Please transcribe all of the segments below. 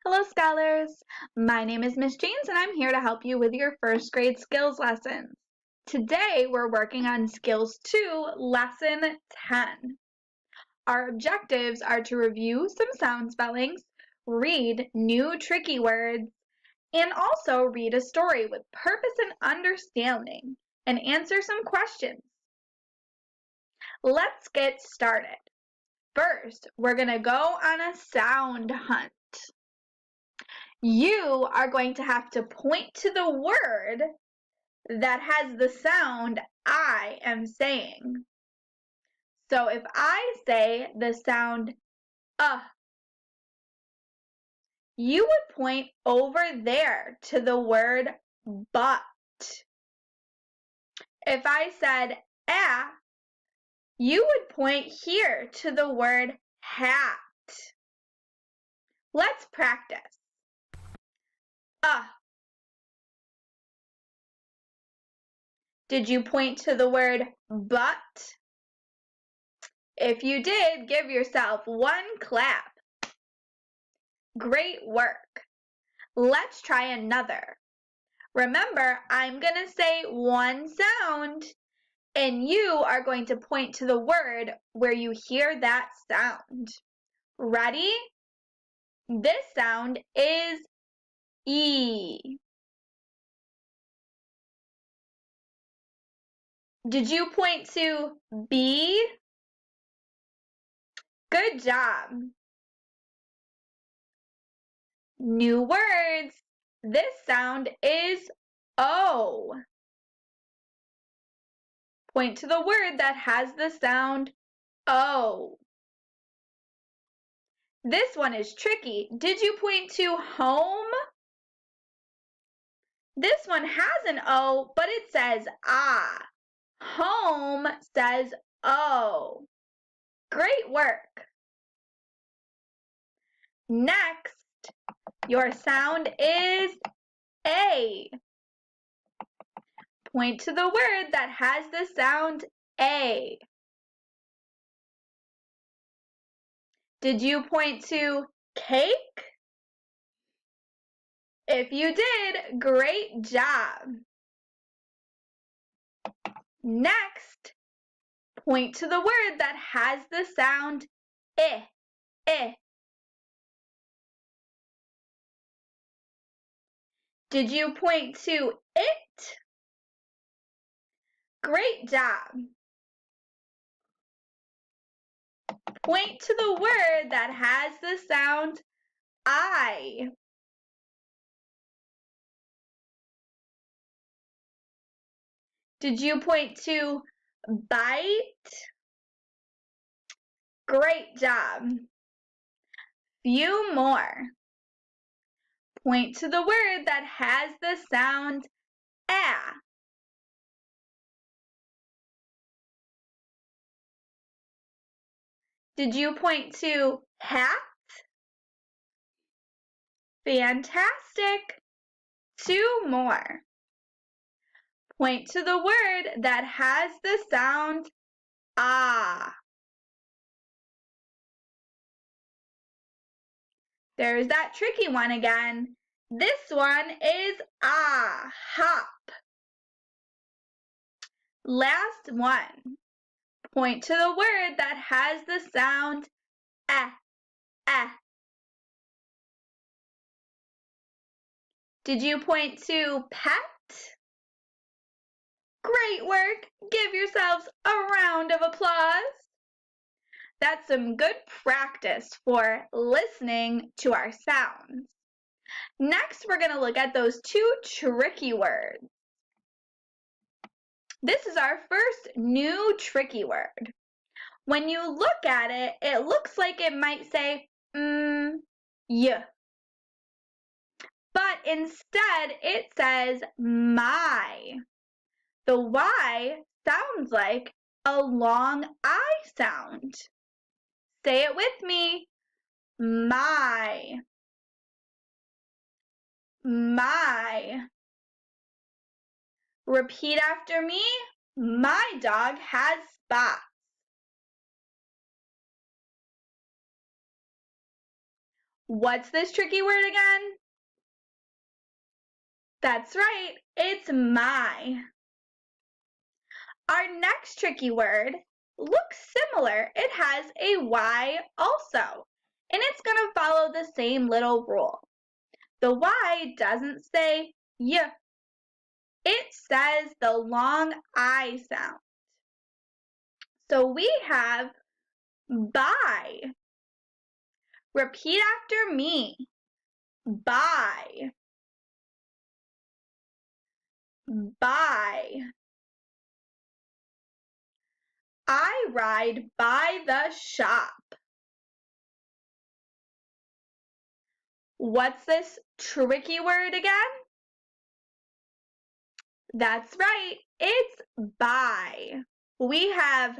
Hello, scholars. My name is Miss James, and I'm here to help you with your first grade skills lessons. Today, we're working on Skills 2, Lesson 10. Our objectives are to review some sound spellings, read new tricky words, and also read a story with purpose and understanding, and answer some questions. Let's get started. First, we're going to go on a sound hunt. You are going to have to point to the word that has the sound I am saying. So if I say the sound you would point over there to the word but. If I said you would point here to the word hat. Let's practice. Did you point to the word but? If you did, give yourself one clap. Great work. Let's try another. Remember, I'm going to say one sound, and you are going to point to the word where you hear that sound. Ready? This sound is E. Did you point to B? Good job. New words. This sound is O. Point to the word that has the sound O. This one is tricky. Did you point to home? This one has an O, but it says ah. Home says O. Great work. Next, your sound is A. Point to the word that has the sound A. Did you point to cake? If you did, great job. Next, point to the word that has the sound I. Did you point to it? Great job. Point to the word that has the sound I. Did you point to bite? Great job. Few more. Point to the word that has the sound A. Did you point to hat? Fantastic. Two more. Point to the word that has the sound ah. There's that tricky one again. This one is ah, hop. Last one. Point to the word that has the sound eh. Did you point to pet? Great work. Give yourselves a round of applause. That's some good practice for listening to our sounds. Next, we're going to look at those two tricky words. This is our first new tricky word. When you look at it, it looks like it might say y. But instead, it says my. The Y sounds like a long I sound. Say it with me. My. My. Repeat after me. My dog has spots. What's this tricky word again? That's right, it's my. Our next tricky word looks similar. It has a Y also, and it's going to follow the same little rule. The Y doesn't say Y. It says the long I sound. So we have buy. Repeat after me. Buy. Buy. I ride by the shop. What's this tricky word again? That's right, it's by. We have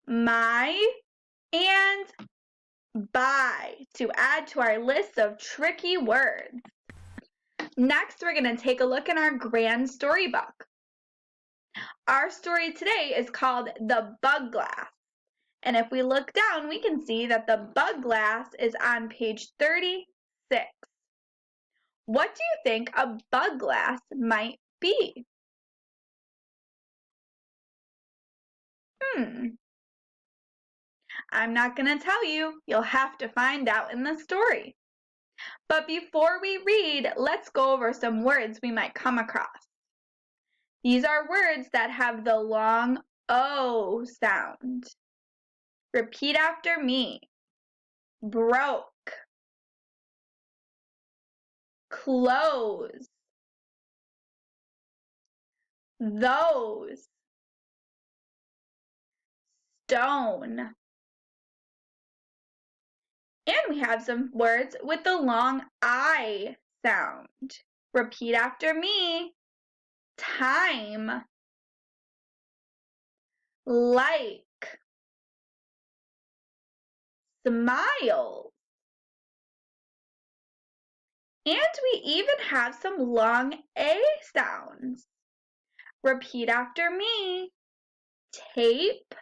my and by to add to our list of tricky words. Next, we're going to take a look in our grand storybook. Our story today is called The Bug Glass. And if we look down, we can see that the bug glass is on page 36. What do you think a bug glass might be? I'm not going to tell you. You'll have to find out in the story. But before we read, let's go over some words we might come across. These are words that have the long O sound. Repeat after me. Broke. Close. Those. Stone. And we have some words with the long I sound. Repeat after me. Time. Like. Smile. And we even have some long A sounds. Repeat after me. Tape.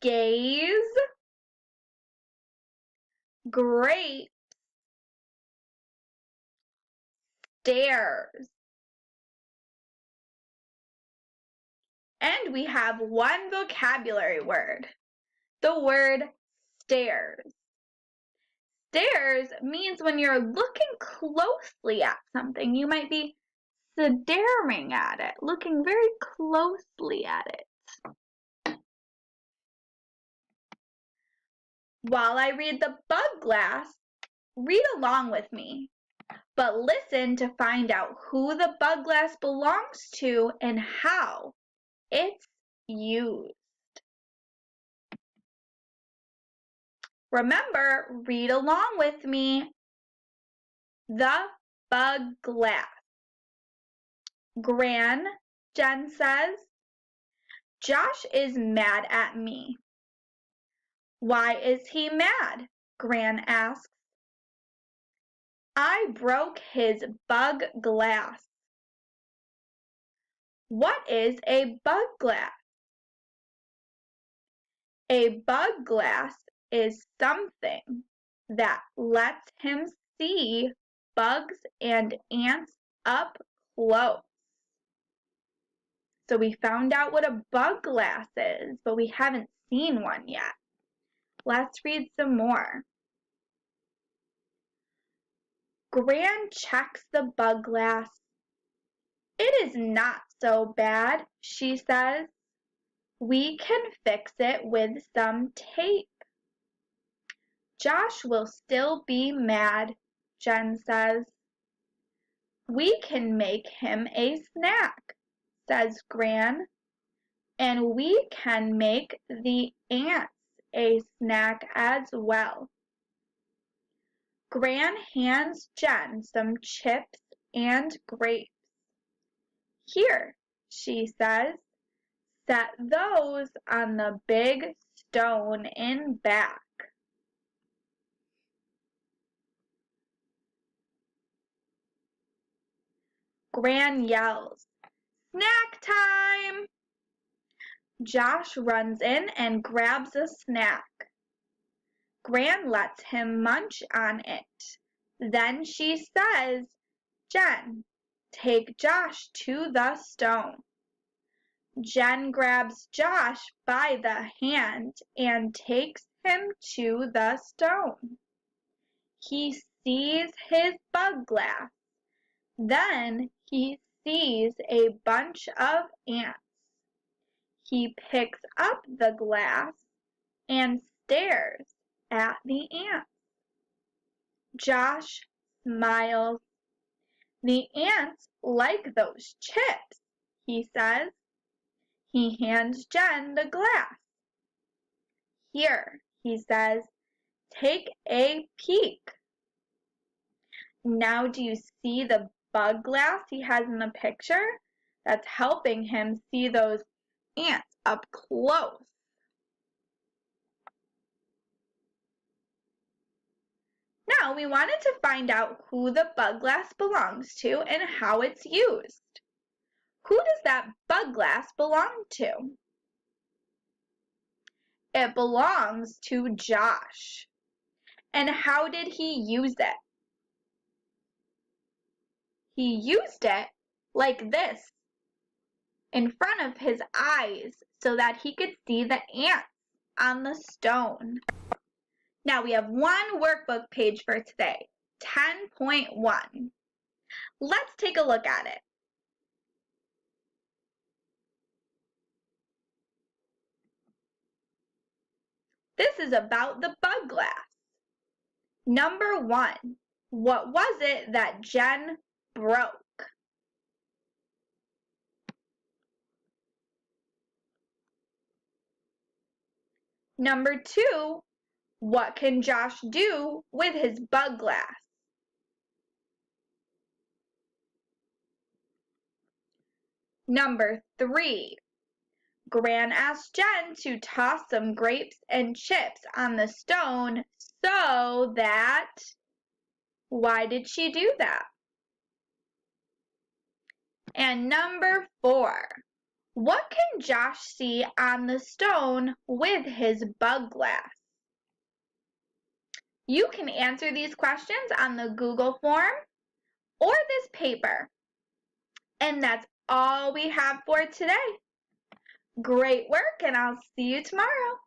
Gaze. Grape. Stairs. And we have one vocabulary word, the word stairs. Stairs means when you're looking closely at something, you might be staring at it, looking very closely at it. While I read the bug glass, read along with me, but listen to find out who the bug glass belongs to and how it's used. Remember, read along with me. The bug glass. Gran, Jen says, Josh is mad at me. Why is he mad? Gran asks. I broke his bug glass. What is a bug glass? A bug glass is something that lets him see bugs and ants up close. So we found out what a bug glass is, but we haven't seen one yet. Let's read some more. Gran checks the bug glass. It is not so bad, she says. We can fix it with some tape. Josh will still be mad, Jen says. We can make him a snack, says Gran. And we can make the ants a snack as well. Gran hands Jen some chips and grapes. Here, she says, set those on the big stone in back. Gran yells, snack time! Josh runs in and grabs a snack. Gran lets him munch on it. Then she says, Jen, take Josh to the stone. Jen grabs Josh by the hand and takes him to the stone. He sees his bug glass. Then he sees a bunch of ants. He picks up the glass and stares at the ants. Josh smiles. The ants like those chips, he says. He hands Jen the glass. Here, he says, take a peek. Now do you see the bug glass he has in the picture? That's helping him see those ants up close. Now we wanted to find out who the bug glass belongs to and how it's used. Who does that bug glass belong to? It belongs to Josh. And how did he use it? He used it like this in front of his eyes so that he could see the ants on the stone. Now we have one workbook page for today, 10.1. Let's take a look at it. This is about the bug glass. Number 1, what was it that Jen broke? Number 2, what can Josh do with his bug glass? Number 3, Gran asked Jen to toss some grapes and chips on the stone so that, why did she do that? And number 4, what can Josh see on the stone with his bug glass? You can answer these questions on the Google form or this paper. And that's all we have for today. Great work, and I'll see you tomorrow.